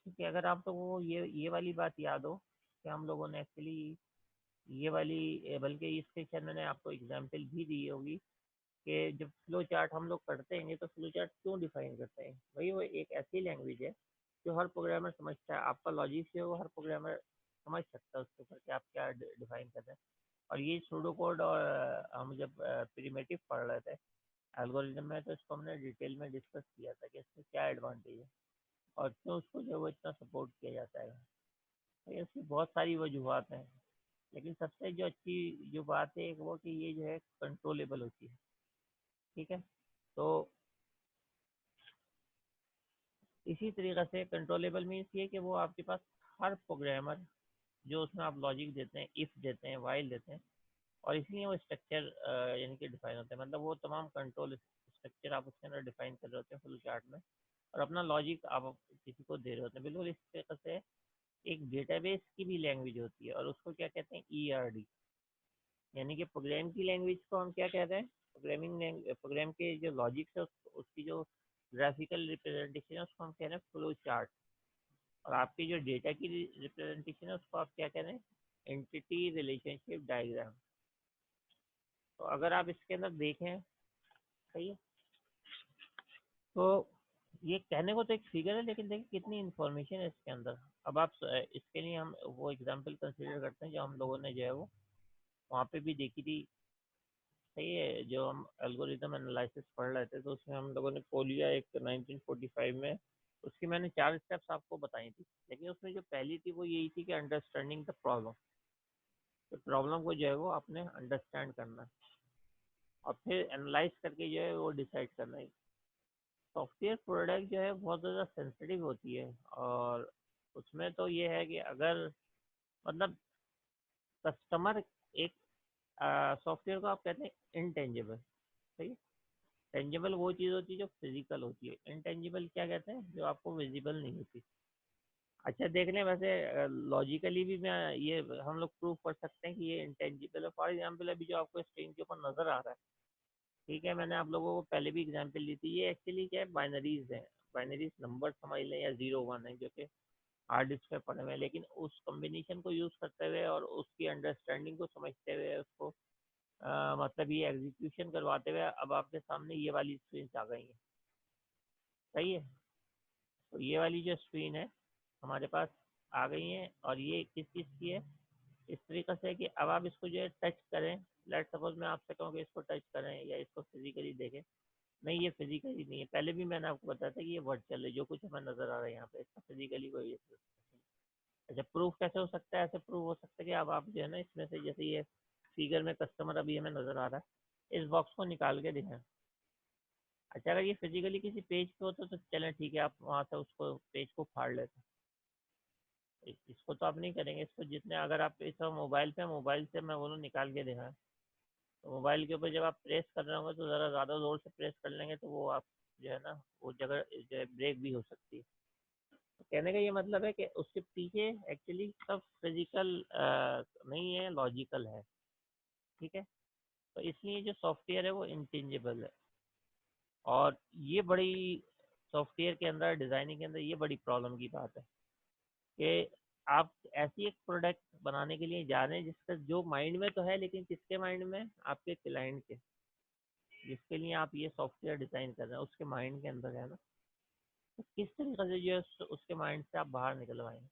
क्योंकि अगर आप लोगों को ये वाली बात याद हो कि हम लोगों ने एक्चुअली ये वाली बल्कि इसके शायद मैंने आपको एग्जांपल भी दी होगी कि जब फ्लो चार्ट हम लोग करते हैं तो फ्लो चार्ट क्यों डिफाइन करते हैं। वही वो एक ऐसी लैंग्वेज है जो हर प्रोग्रामर समझता है। आपका लॉजिक से वो हर प्रोग्रामर समझ सकता है उसके ऊपर कि आप क्या डिफाइन कर रहे हैं। और ये सूडो कोड और हम जब प्रिमिटिव पढ़ रहे थे एल्गोरिथम में तो इसको हमने डिटेल में डिस्कस किया था कि इसमें क्या एडवांटेज है और क्यों उसको जो है वो इतना सपोर्ट किया जाता है। तो इसकी बहुत सारी वजूहत हैं, लेकिन सबसे जो अच्छी जो बात है वो कि ये जो है कंट्रोलेबल होती है। ठीक है, तो इसी तरीके से कंट्रोलेबल मीन्स ये कि वो आपके पास हर प्रोग्रामर जो उसमें आप लॉजिक देते हैं, इफ देते हैं, वाइल देते हैं, और इसलिए वो स्ट्रक्चर यानी कि डिफाइन होते हैं। मतलब वो तमाम कंट्रोल स्ट्रक्चर आप उसके अंदर डिफाइन कर रहे होते हैं फ्लो चार्ट में, और अपना लॉजिक आप किसी को दे रहे होते हैं। बिल्कुल इस तरीके से एक डेटाबेस की भी लैंग्वेज होती है और उसको क्या कहते हैं, ERD। यानी कि प्रोग्राम की लैंग्वेज को हम क्या कहते हैं, प्रोग्राम के जो लॉजिक है उसकी जो ग्राफिकल रिप्रेजेंटेशन है उसको हम कह रहे हैं फ्लो चार्ट। और आपकी जो डेटा की रिप्रेजेंटेशन है उसको आप क्या कह रहे हैं, एंटिटी रिलेशनशिप डायग्राम। तो अगर आप इसके अंदर देखें, सही है, तो ये कहने को तो एक फिगर है, लेकिन देखिए कितनी इन्फॉर्मेशन है इसके अंदर। अब आप इसके लिए हम वो एग्जांपल कंसीडर करते हैं जो हम लोगों ने जो है वो वहाँ पे भी देखी थी। सही है, जो हम एल्गोरिदम एनालिसिस पढ़ रहे थे तो उसमें हम लोगों ने पोलिया एक 1945 में, उसकी मैंने 4 स्टेप्स आपको बताई थी। लेकिन उसमें जो पहली थी वो यही थी कि अंडरस्टैंडिंग द प्रॉब्लम। तो प्रॉब्लम को जो है वो आपने अंडरस्टैंड करना है और फिर एनालाइज करके जो है वो डिसाइड करना है। सॉफ्टवेयर प्रोडक्ट जो है बहुत ज़्यादा सेंसिटिव होती है, और उसमें तो ये है कि अगर मतलब कस्टमर एक सॉफ्टवेयर को आप कहते हैं इनटेंजिबल। सही है, टेंजिबल वो चीज़ होती है जो फिजिकल होती है, इनटेंजिबल क्या कहते हैं, जो आपको विजिबल नहीं होती। अच्छा देख लें, वैसे लॉजिकली भी मैं ये हम लोग प्रूव कर सकते हैं कि ये इंटेंजिबल है। फॉर एग्जांपल अभी जो आपको स्क्रीन के ऊपर नज़र आ रहा है, ठीक है, मैंने आप लोगों को पहले भी एग्जांपल दी थी, ये एक्चुअली क्या है, बाइनरीज है। बाइनरीज नंबर समझ लें या 0 1 है जो कि हार्ड डिस्क पे पड़े हुए हैं, लेकिन उस कम्बिनेशन को यूज़ करते हुए और उसकी अंडरस्टैंडिंग को समझते हुए उसको मतलब ये एग्जीक्यूशन करवाते हुए अब आपके सामने ये वाली स्क्रीन आ गई है। सही है, तो ये वाली जो स्क्रीन है हमारे पास आ गई है, और ये किस चीज़ की है, इस तरीके से कि अब आप इसको जो है टच करें। लेट सपोज मैं आपसे कहूँ कि इसको टच करें या इसको फिजिकली देखें। नहीं, ये फिजिकली नहीं है, पहले भी मैंने आपको बताया था कि ये वर्चुअल है, जो कुछ हमें नजर आ रहा है यहाँ पे इसका फिजिकली कोई। अच्छा, प्रूफ कैसे हो सकता है, ऐसे प्रूफ हो सकता है कि अब आप जो है ना इसमें से जैसे ये फिगर में कस्टमर अभी हमें नजर आ रहा है, इस बॉक्स को निकाल के दिखाएं। अच्छा, अगर ये फिजिकली किसी पेज पे होता तो चलें ठीक है, आप वहाँ से उसको पेज को फाड़ लेते। इसको तो आप नहीं करेंगे, इसको जितने अगर आप इस मोबाइल पे, मोबाइल से मैं बोलूँ निकाल के दिखाएं, तो मोबाइल के ऊपर जब आप प्रेस कर रहे होंगे तो ज़रा ज़्यादा ज़ोर से प्रेस कर लेंगे तो वो आप जो है ना वो जगह जो है ब्रेक भी हो सकती है। तो कहने का ये मतलब है कि उसके पीछे एक्चुअली सब फिजिकल नहीं है, लॉजिकल है। ठीक है, तो इसलिए जो सॉफ्टवेयर है वो इंटेंजिबल है। और ये बड़ी सॉफ्टवेयर के अंदर, डिज़ाइनिंग के अंदर ये बड़ी प्रॉब्लम की बात है कि आप ऐसी एक प्रोडक्ट बनाने के लिए जा रहे हैं जिसका जो माइंड में तो है, लेकिन किसके माइंड में, आपके क्लाइंट के, जिसके लिए आप ये सॉफ्टवेयर डिज़ाइन कर रहे हैं उसके माइंड के अंदर है ना। तो किस तरीके से जो है उसके माइंड से आप बाहर निकलवाएंगे।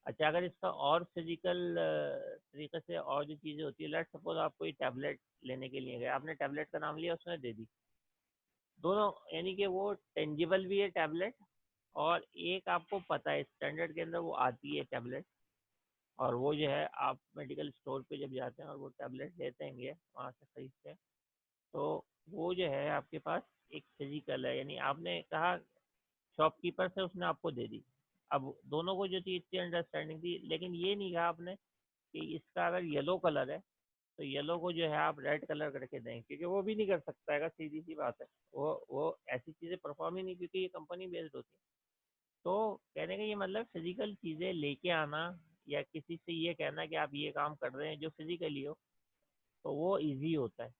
अच्छा, अगर इसका और फिजिकल तरीके से और जो चीज़ें होती है, लेट सपोज आप कोई टैबलेट लेने के लिए गए, आपने टैबलेट का नाम लिया, उसने दे दी, दोनों, यानी कि वो टेंजिबल भी है टैबलेट, और एक आपको पता है स्टैंडर्ड के अंदर वो आती है टैबलेट, और वो जो है आप मेडिकल स्टोर पे जब जाते हैं और वो टैबलेट लेते हैं वहाँ से खरीदते हैं, तो वो जो है आपके पास एक फिजिकल है, यानी आपने कहा शॉपकीपर से, उसने आपको दे दी। अब दोनों को जो थी इतनी अंडरस्टैंडिंग थी, लेकिन ये नहीं कहा आपने कि इसका अगर येलो कलर है तो येलो को जो है आप रेड कलर करके दें, क्योंकि वो भी नहीं कर सकता है, सीधी सी बात है। वो ऐसी चीज़ें परफॉर्म ही नहीं, क्योंकि ये कंपनी बेस्ड होती है। तो कहने का ये मतलब फिजिकल चीज़ें लेके आना या किसी से ये कहना कि आप ये काम कर रहे हैं जो फिजिकली हो, तो वो इजी होता है।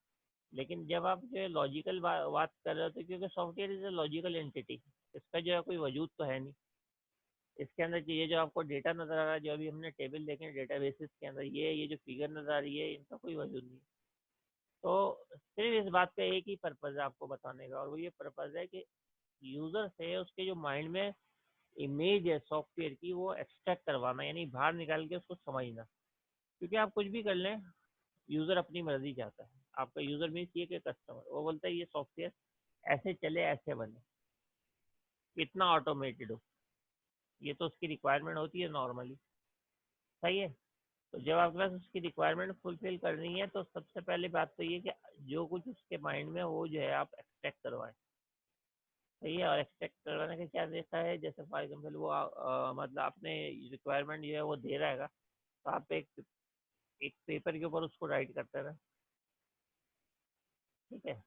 लेकिन जब आप जो है लॉजिकल बात कर रहे होते हैं, क्योंकि software is a logical entity, इसका जो है कोई वजूद तो है नहीं। इसके अंदर ये जो आपको डेटा नज़र आ रहा है, जो अभी हमने टेबल देखे डेटा बेसिस के अंदर, ये जो फिगर नज़र आ रही है, इनका कोई वजूद नहीं। तो सिर्फ इस बात का एक ही पर्पज़ है आपको बताने का, और वो ये पर्पज़ है कि यूज़र से उसके जो माइंड में इमेज है सॉफ्टवेयर की, वो एक्सट्रैक्ट करवाना, यानी बाहर निकाल के उसको समझना। क्योंकि आप कुछ भी कर लें, यूज़र अपनी मर्जी चाहता है। आपका यूज़र मीन्स ये कि कस्टमर, वो बोलता है ये सॉफ्टवेयर ऐसे चले, ऐसे बने, इतना ऑटोमेटेड हो, ये तो उसकी रिक्वायरमेंट होती है नॉर्मली। सही है। तो जब आपके पास उसकी रिक्वायरमेंट फुलफिल करनी है, तो सबसे पहली बात तो ये कि जो कुछ उसके माइंड में, वो जो है आप एक्सट्रैक्ट करवाएं। सही है। और एक्सट्रैक्ट करवाने का क्या देता है, जैसे फॉर एग्जाम्पल वो मतलब अपने रिक्वायरमेंट जो है वो दे रहेगा, तो आप एक पेपर के ऊपर उसको राइट करते रहे। ठीक है।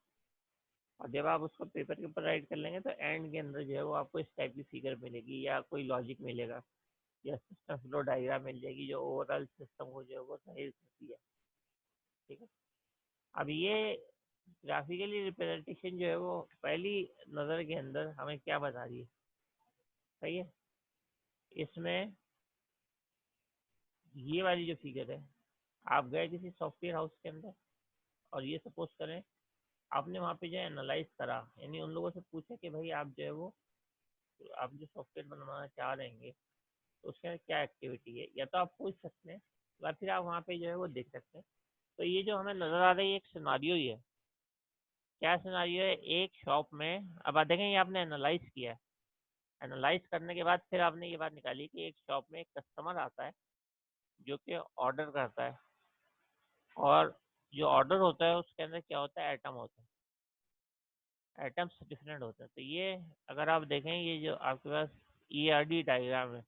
और जब आप उसको पेपर के ऊपर राइट कर लेंगे, तो एंड के अंदर जो है वो आपको इस टाइप की फिगर मिलेगी, या कोई लॉजिक मिलेगा, या सिस्टम फ्लो डायग्राम मिल जाएगी, जो ओवरऑल सिस्टम को जो है वो सही करती है। ठीक है। अब ये ग्राफिकली रिप्रेजेंटेशन जो है वो पहली नज़र के अंदर हमें क्या बता रही है। सही है। इसमें ये वाली जो फिगर है, आप गए किसी सॉफ्टवेयर हाउस के अंदर, और ये सपोज करें आपने वहाँ पे जो है एनालाइज करा, यानी उन लोगों से पूछा कि भाई आप जो है वो, आप जो सॉफ्टवेयर बनवाना चाह रहे हैं, तो उसके अंदर क्या एक्टिविटी है, या तो आप पूछ सकते हैं, या फिर आप वहाँ पे जो है वो देख सकते हैं। तो ये जो हमें नज़र आ रही है, एक सिनारियो ही है। क्या सिनारियो है, एक शॉप में, अब आप देखें ये आपने एनालाइज किया है, एनालाइज करने के बाद फिर आपने ये बात निकाली कि एक शॉप में एक कस्टमर आता है, जो कि ऑर्डर करता है, और जो ऑर्डर होता है उसके अंदर क्या होता है, आइटम होता है, आइटम्स डिफरेंट होते हैं। तो ये अगर आप देखें, ये जो आपके पास ERD डायग्राम है,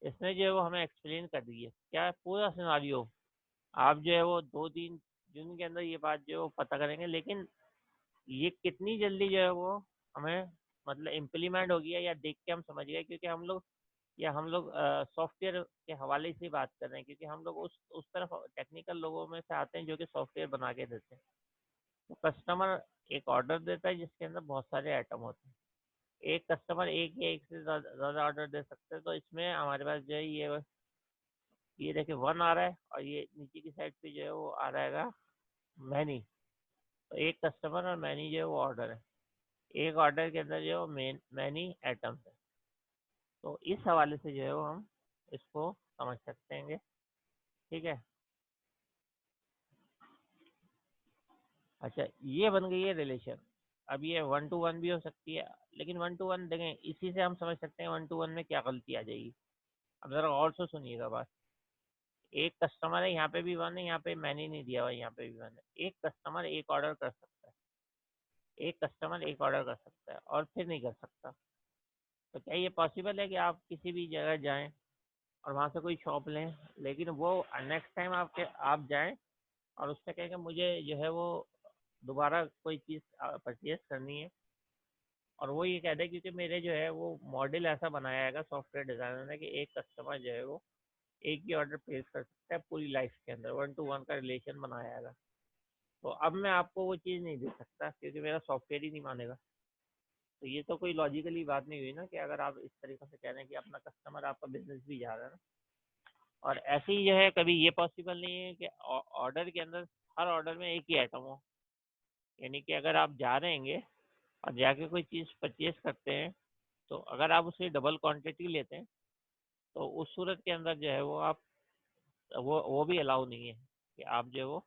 इसने जो है वो हमें एक्सप्लेन कर दी है क्या है, पूरा सिनारियो। आप जो है वो 2-3 दिन के अंदर ये बात जो है वो पता करेंगे, लेकिन ये कितनी जल्दी जो है वो हमें मतलब इम्प्लीमेंट हो गया, या देख के हम समझ गए, क्योंकि हम लोग, या हम लोग सॉफ्टवेयर के हवाले से बात कर रहे हैं, क्योंकि हम लोग उस तरफ टेक्निकल लोगों में से आते हैं, जो कि सॉफ्टवेयर बना के देते हैं। तो कस्टमर एक ऑर्डर देता है जिसके अंदर बहुत सारे आइटम होते हैं। एक कस्टमर एक या एक से ज़्यादा ऑर्डर दे सकते हैं। तो इसमें हमारे पास जो है ये देखिए 1 आ रहा है, और ये नीचे की साइड पे जो है वो आ रहेगा मैनी। तो एक कस्टमर और मैनी जो है वो ऑर्डर है, एक ऑर्डर के अंदर जो है वो मैनी आइटम्स है। तो इस हवाले से जो है वो हम इसको समझ सकते हैं। ठीक है। अच्छा, ये बन गई है रिलेशन। अब ये 1 to 1 भी हो सकती है, लेकिन 1 to 1 देखें, इसी से हम समझ सकते हैं 1 to 1 में क्या गलती आ जाएगी। अब जरा और से सुनिएगा बात। एक कस्टमर है, यहाँ पे भी 1 है, यहाँ पे मैंने नहीं दिया हुआ, यहाँ पे भी 1 है। एक कस्टमर एक ऑर्डर कर सकता है, एक कस्टमर एक ऑर्डर कर सकता है और फिर नहीं कर सकता। तो क्या ये पॉसिबल है कि आप किसी भी जगह जाएं और वहाँ से कोई शॉप लें, लेकिन वो नेक्स्ट टाइम आप जाएं और उससे कहें कि मुझे जो है वो दोबारा कोई चीज़ परचेज करनी है, और वो ये कह दे क्योंकि मेरे जो है वो मॉडल ऐसा बनाया है सॉफ्टवेयर डिज़ाइनर ने कि एक कस्टमर जो है वो एक ही ऑर्डर प्लेस कर सकता है पूरी लाइफ के अंदर, 1 to 1 का रिलेशन बनाया है। तो अब मैं आपको वो चीज़ नहीं दे सकता, क्योंकि मेरा सॉफ्टवेयर ही नहीं मानेगा। तो ये तो कोई लॉजिकली बात नहीं हुई ना, कि अगर आप इस तरीके से कह रहे हैं कि अपना कस्टमर आपका बिजनेस भी जा रहा है ना। और ऐसे ही जो है, कभी ये पॉसिबल नहीं है कि ऑर्डर के अंदर, हर ऑर्डर में एक ही आइटम हो। यानी कि अगर आप जा रहेंगे और जाके कोई चीज़ परचेज करते हैं, तो अगर आप उसे डबल क्वांटिटी लेते हैं, तो उस सूरत के अंदर जो है वो आप, वो भी अलाउ नहीं है कि आप जो है वो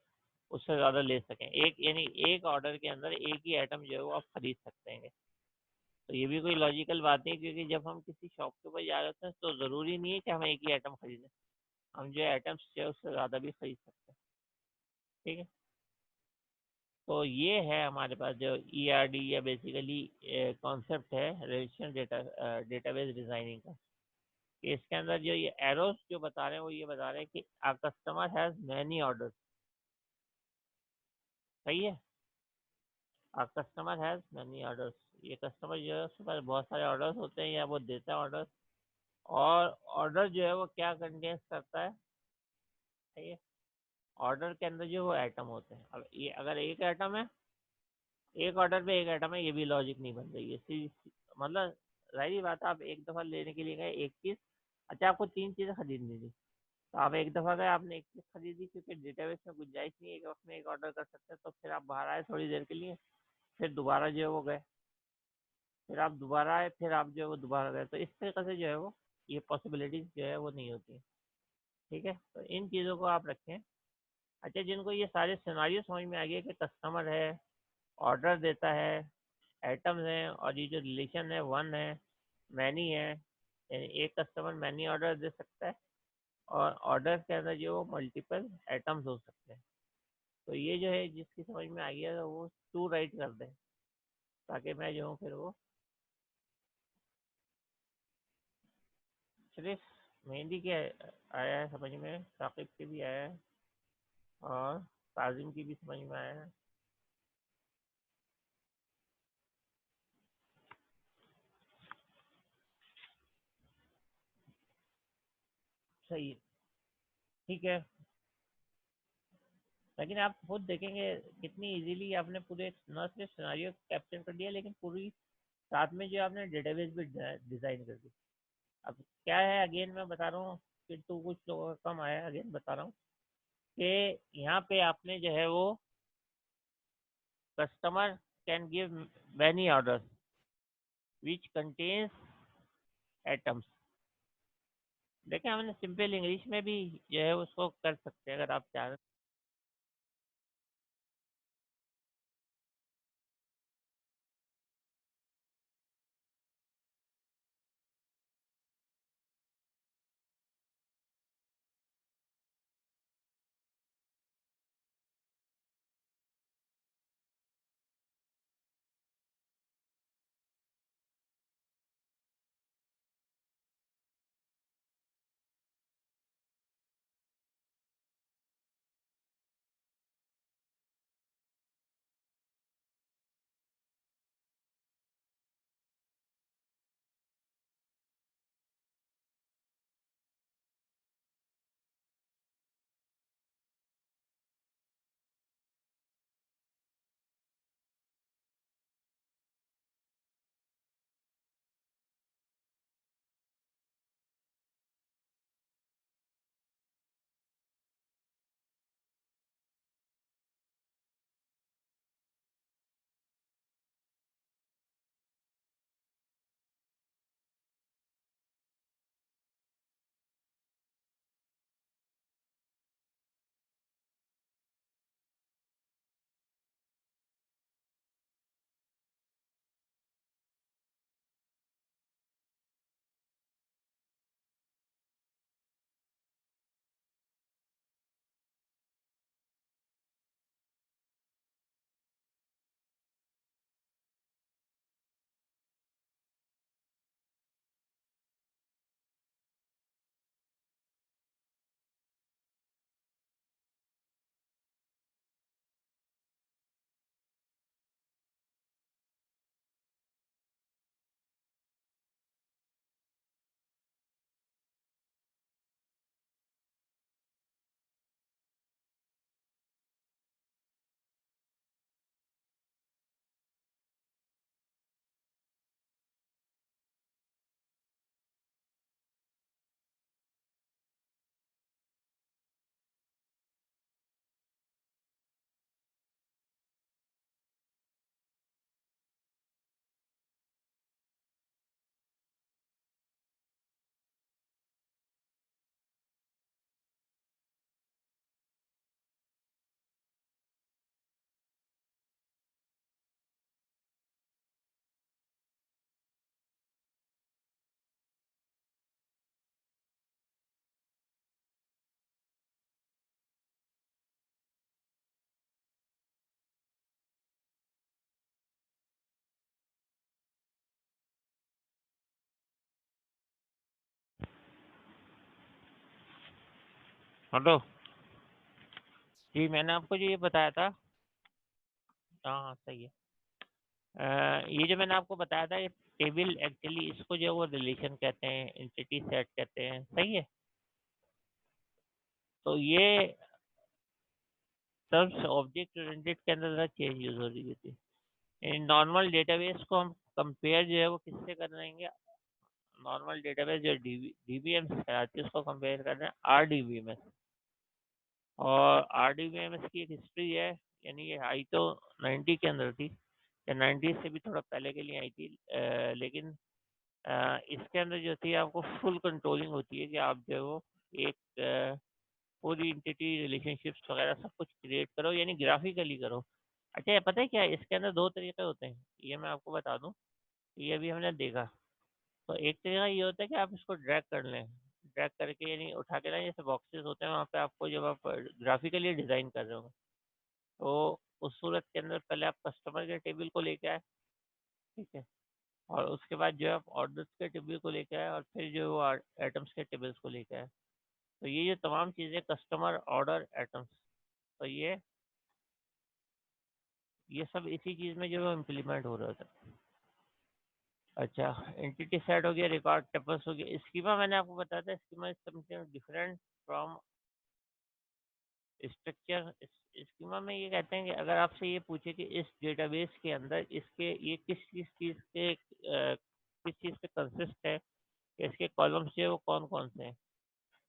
उससे ज़्यादा ले सकें। एक यानी एक ऑर्डर के अंदर एक ही आइटम जो है वो आप खरीद सकते हैं। तो ये भी कोई लॉजिकल बात नहीं, क्योंकि जब हम किसी शॉप के ऊपर जा रहे हैं, तो ज़रूरी नहीं है कि हम एक ही आइटम खरीदें, हम जो आइटम्स जो है उससे ज़्यादा भी खरीद सकते हैं। ठीक है। तो ये है हमारे पास जो ERD या बेसिकली कॉन्सेप्ट है रिलेशनल डेटाबेस डिज़ाइनिंग का। कि इसके अंदर जो ये एरोस जो बता रहे हैं, वो ये बता रहे हैं कि आ कस्टमर हैज़ मैनी ऑर्डर्स। सही है। आ कस्टमर हैज़ मैनी ऑर्डर्स, ये कस्टमर जो है उसके पास बहुत सारे ऑर्डर्स होते हैं, या वो देता है ऑर्डर। और ऑर्डर जो है वो क्या कंटेन्स करता है। सही है। ऑर्डर के अंदर जो वो आइटम होते हैं, अब ये अगर एक आइटम है, एक ऑर्डर पे एक आइटम है, ये भी लॉजिक नहीं बन रही है। मतलब जाहिर बात है आप एक दफ़ा लेने के लिए गए एक चीज़, अच्छा आपको 3 चीज़ें खरीदनी थी, तो आप एक दफ़ा गए आपने एक चीज़ खरीदी क्योंकि डेटाबेस में गुंजाइश नहीं है एक वक्त में एक ऑर्डर कर सकते हैं, तो फिर आप बाहर आए थोड़ी देर के लिए, फिर दोबारा जो है वो गए, फिर आप दोबारा आए, फिर आप जो है वो दोबारा गए, तो इस तरीके से जो है वो ये पॉसिबिलिटीज़ जो है वो नहीं होती। ठीक है, तो इन चीज़ों को आप रखें। अच्छा, जिनको ये सारे सिनेरियो समझ में आ गए कि कस्टमर है, ऑर्डर देता है, आइटम्स हैं और ये जो रिलेशन है वन है, मैनी है, यानी एक कस्टमर मैनी ऑर्डर दे सकता है और ऑर्डर के अंदर जो मल्टीपल आइटम्स हो सकते हैं, तो ये जो है जिसकी समझ में आ गया तो वो टू राइट कर दें, ताकि मैं जो हूँ फिर वो सिर्फ मेहंदी के आया है समझ में, साकिब के भी आया है और काजिम की भी समझ में आया है। सही है, ठीक है, लेकिन आप खुद देखेंगे कितनी इजीली आपने पूरे न सिर्फ सिनेरियो कैप्चर कर दिया लेकिन पूरी साथ में जो आपने डेटाबेस भी डिज़ाइन कर दी। अब क्या है, अगेन मैं बता रहा हूँ, फिर तो कुछ लोगों का कम आया, अगेन बता रहा हूँ कि यहाँ पे आपने जो है वो customer can give many orders which contains atoms. देखें हमने सिंपल इंग्लिश में भी जो है उसको कर सकते हैं अगर आप चाहें। हेलो जी, मैंने आपको जो ये बताया था, हाँ हाँ सही है। ये जो मैंने आपको बताया था ये टेबल एक्चुअली इसको जो है वो रिलेशन कहते हैं, एंटिटी सेट कहते हैं, सही है। तो ये सब ऑब्जेक्ट ओरिएंटेड के अंदर ज़रा चेंज यूज हो रही थी। नॉर्मल डेटाबेस को हम कंपेयर जो है वो किससे कर लेंगे, नॉर्मल डेटाबेस जो डीबीएम से आती है उसको कंपेयर कर रहे हैं आरडीबीएमएस। और आरडीबीएमएस की एक हिस्ट्री है, यानी ये आई तो 90 के अंदर थी, या 90 से भी थोड़ा पहले के लिए आई थी, लेकिन इसके अंदर जो थी आपको फुल कंट्रोलिंग होती है कि आप जो है वो एक पूरी इंटिटी रिलेशनशिप्स वगैरह सब कुछ क्रिएट करो, यानी ग्राफिकली करो। अच्छा, ये पता है क्या है? इसके अंदर दो तरीके होते हैं, ये मैं आपको बता दूं, ये भी हमने देखा। तो एक तरीका ये होता है कि आप इसको ड्रैग कर लें, ड्रैग करके यानी उठा के लाएं, जैसे बॉक्सेस होते हैं वहाँ पे आपको, जब आप ग्राफिकली डिज़ाइन कर रहे हो तो उस सूरत के अंदर पहले आप कस्टमर के टेबल को लेके आए, ठीक है, और उसके बाद जो है आप ऑर्डर्स के टेबल को लेके आए, और फिर जो वो आइटम्स के टेबल्स को लेके आए। तो ये जो तमाम चीज़ें कस्टमर ऑर्डर आइटम्स, तो ये सब इसी चीज़ में जो है इम्प्लीमेंट हो रहा था। अच्छा, एंटिटी सेट हो गया, रिकॉर्ड टेबल्स हो गया, स्कीमा मैंने आपको बताया था, schema is something different from structure. Schema में ये कहते हैं कि अगर आपसे ये पूछे कि इस डेटाबेस के अंदर इसके ये किस चीज़ पे कंसिस्ट है, इसके कॉलम्स जो है वो कौन कौन से हैं,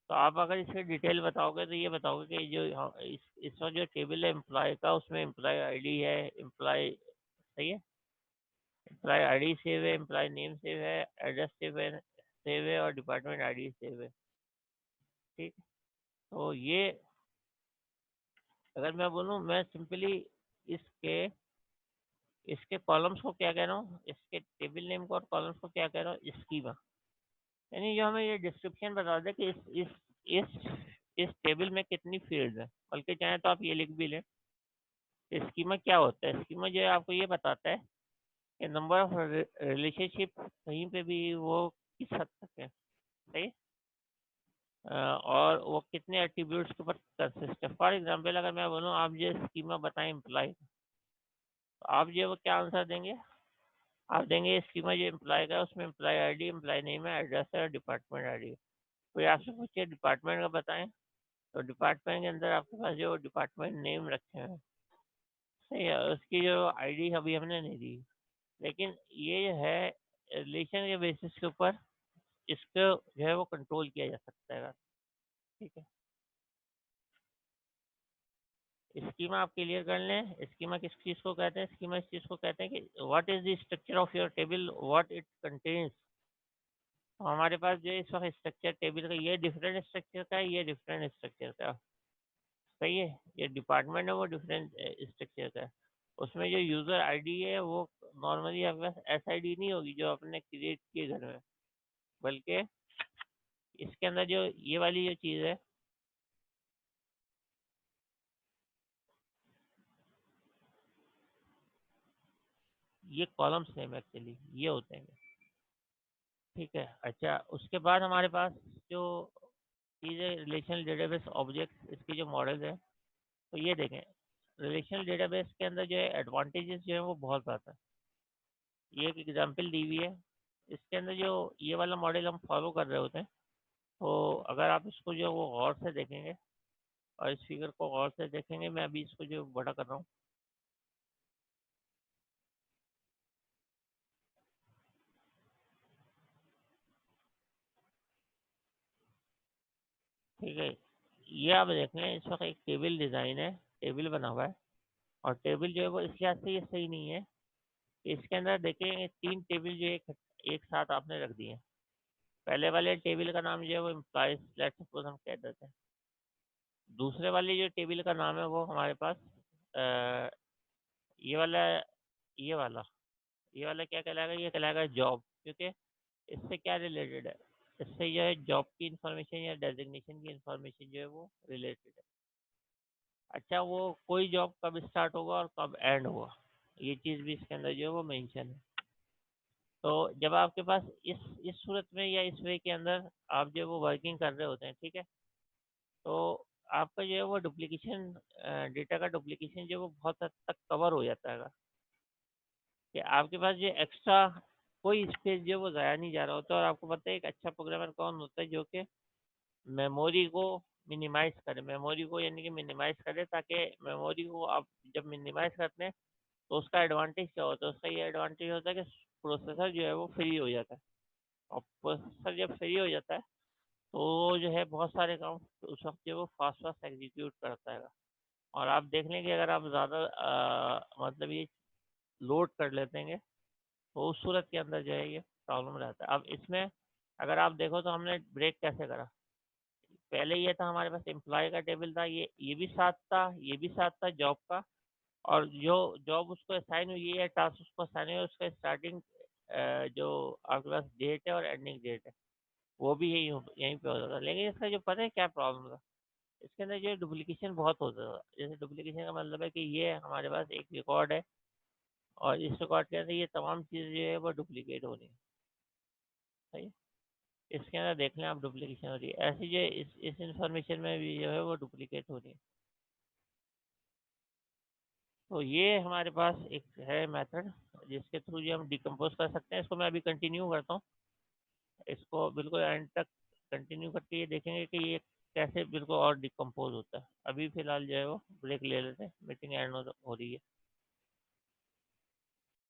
तो आप अगर इसके डिटेल बताओगे तो ये बताओगे कि जो इसमें जो टेबल है एम्प्लॉय का, उसमें एम्प्लॉय आईडी है, एम्प्लॉय, सही है, एम्प्लॉय आईडी सेव है, एम्प्लॉय नेम सेव है, एड्रेस सेव है और डिपार्टमेंट आईडी सेव है, ठीक। तो ये अगर मैं बोलूँ, मैं सिंपली इसके इसके कॉलम्स को क्या कह रहा हूँ, इसके टेबल नेम को और कॉलम्स को क्या कह रहा हूँ, स्कीमा। यानी जो हमें ये डिस्क्रिप्शन बता दे कि इस इस टेबल में कितनी फील्ड है, बल्कि चाहे तो आप ये लिख भी लें। स्कीमा क्या होता है? स्कीमा जो है आपको ये बताता है कि नंबर ऑफ रिलेशनशिप कहीं पे भी वो किस हद तक है, सही। और वो कितने एट्रीब्यूट्स के ऊपर कंसिस्ट है। फॉर एग्जांपल अगर मैं बोलूँ आप जो स्कीमा बताएं एम्प्लॉय, तो आप जो है वो क्या आंसर देंगे? आप देंगे स्कीमा जो एम्प्लॉय का है उसमें एम्प्लॉय आईडी, एम्प्लॉय नेम है, एड्रेस है और डिपार्टमेंट आईडी है। कोई आपसे पूछे डिपार्टमेंट का बताएं, तो डिपार्टमेंट के अंदर आपके पास जो डिपार्टमेंट नेम रखे हैं, सही है, उसकी जो आईडी अभी हमने नहीं दी, लेकिन ये है रिलेशन के बेसिस के ऊपर इसको जो है वो कंट्रोल किया जा सकता है, ठीक है। स्कीमा आप क्लियर कर लें, स्कीमा किस चीज़ को कहते हैं? स्कीमा इस चीज़ को कहते हैं कि what is the structure of your table, what it contains. तो हमारे पास जो इस वक्त स्ट्रक्चर टेबल का, ये डिफरेंट स्ट्रक्चर का है, ये डिफरेंट स्ट्रक्चर का, सही है, ये डिपार्टमेंट है वो डिफरेंट स्ट्रक्चर का है। उसमें जो यूज़र आईडी है वो नॉर्मली आपके पास एस आई डी नहीं होगी जो आपने क्रिएट किए घर में, बल्कि इसके अंदर जो ये वाली जो चीज़ है, ये कॉलम्स नेम एक्चुअली ये होते हैं, ठीक है। अच्छा, उसके बाद हमारे पास जो चीज़ें रिलेशनल डेटाबेस ऑब्जेक्ट, इसके जो मॉडल्स हैं, तो ये देखें, रिलेशनल डेटाबेस के अंदर जो है एडवांटेजेस जो है वो बहुत ज़्यादा है। ये एक एग्जांपल दी हुई है, इसके अंदर जो ये वाला मॉडल हम फॉलो कर रहे होते हैं, तो अगर आप इसको जो वो गौर से देखेंगे और इस फिगर को गौर से देखेंगे, मैं अभी इसको जो बड़ा कर रहा हूँ, ठीक है। ये आप देख लें, इस वक्त एक टेबल डिज़ाइन है, टेबल बना हुआ है, और टेबल जो है वो इस लिहाज से ये सही नहीं है। इसके अंदर देखें, तीन टेबल जो एक एक साथ आपने रख दिए हैं। पहले वाले टेबल का नाम जो है वो एम्प्लॉयज, लेट्स सपोज हम कह देते हैं। दूसरे वाले जो टेबल का नाम है वो हमारे पास अ, ये वाला, ये वाला ये वाला क्या कहलाएगा? ये कहलाएगा जॉब, क्योंकि इससे क्या रिलेटेड है? इससे जो है जॉब की इंफॉर्मेशन या डेजिग्नेशन की इंफॉर्मेशन जो है वो रिलेटेड है। अच्छा, वो कोई जॉब कब स्टार्ट होगा और कब एंड होगा, ये चीज़ भी इसके अंदर जो है वो मेंशन है। तो जब आपके पास इस सूरत में या इस वे के अंदर आप जो है वो वर्किंग कर रहे होते हैं, ठीक है, तो आपका जो है वो डुप्लीकेशन, डेटा का डुप्लीकेशन जो है वो बहुत हद तक कवर हो जाता है, कि आपके पास जो एक्स्ट्रा कोई स्पेस जो है वो ज़ाया नहीं जा रहा होता। और आपको पता है एक अच्छा प्रोग्रामर कौन होता है? जो कि मेमोरी को मिनिमाइज करे, मेमोरी को यानी कि मिनिमाइज करे, ताकि मेमोरी को आप जब मिनिमाइज करते हैं तो उसका एडवांटेज क्या होता है? उसका ये एडवांटेज होता है कि प्रोसेसर जो है वो फ्री हो जाता है। और प्रोसेसर जब फ्री हो जाता है तो जो है बहुत सारे काम उस वक्त जो है वो फास्ट फास्ट एग्जीक्यूट करता है। और आप देख लेंगे अगर आप ज़्यादा मतलब ये लोड कर लेते हैं तो उस सूरत के अंदर जो है ये प्रॉब्लम रहता है। अब इसमें अगर आप देखो तो हमने ब्रेक कैसे करा। पहले ये था हमारे पास एम्प्लॉय का टेबल था, ये भी साथ था, ये भी साथ था जॉब का। और जो जॉब उसको असाइन हुई है, टास्क उसको असाइन हुआ है, उसका स्टार्टिंग जो आपके पास डेट है और एंडिंग डेट है वो भी यहीं पे होता था। लेकिन इसका जो पता है क्या प्रॉब्लम था, इसके अंदर जो डुप्लीकेशन बहुत होता था। जैसे डुप्लीकेशन का मतलब है कि ये हमारे पास एक रिकॉर्ड है और इस रिकॉर्ड के अंदर ये तमाम चीज़ें जो है वो डुप्लीकेट हो रही है। सही है? इसके अंदर देख लें आप डुप्लीकेशन हो रही है, ऐसी जो इस इंफॉर्मेशन में भी जो है वो डुप्लीकेट हो रही है। तो ये हमारे पास एक है मेथड जिसके थ्रू जो हम डिकम्पोज कर सकते हैं। इसको मैं अभी कंटिन्यू करता हूँ, इसको बिल्कुल एंड तक कंटिन्यू करके ये देखेंगे कि ये कैसे बिल्कुल और डिकम्पोज होता है। अभी फ़िलहाल जो है वो ब्रेक ले लेते हैं, मीटिंग एंड हो रही है।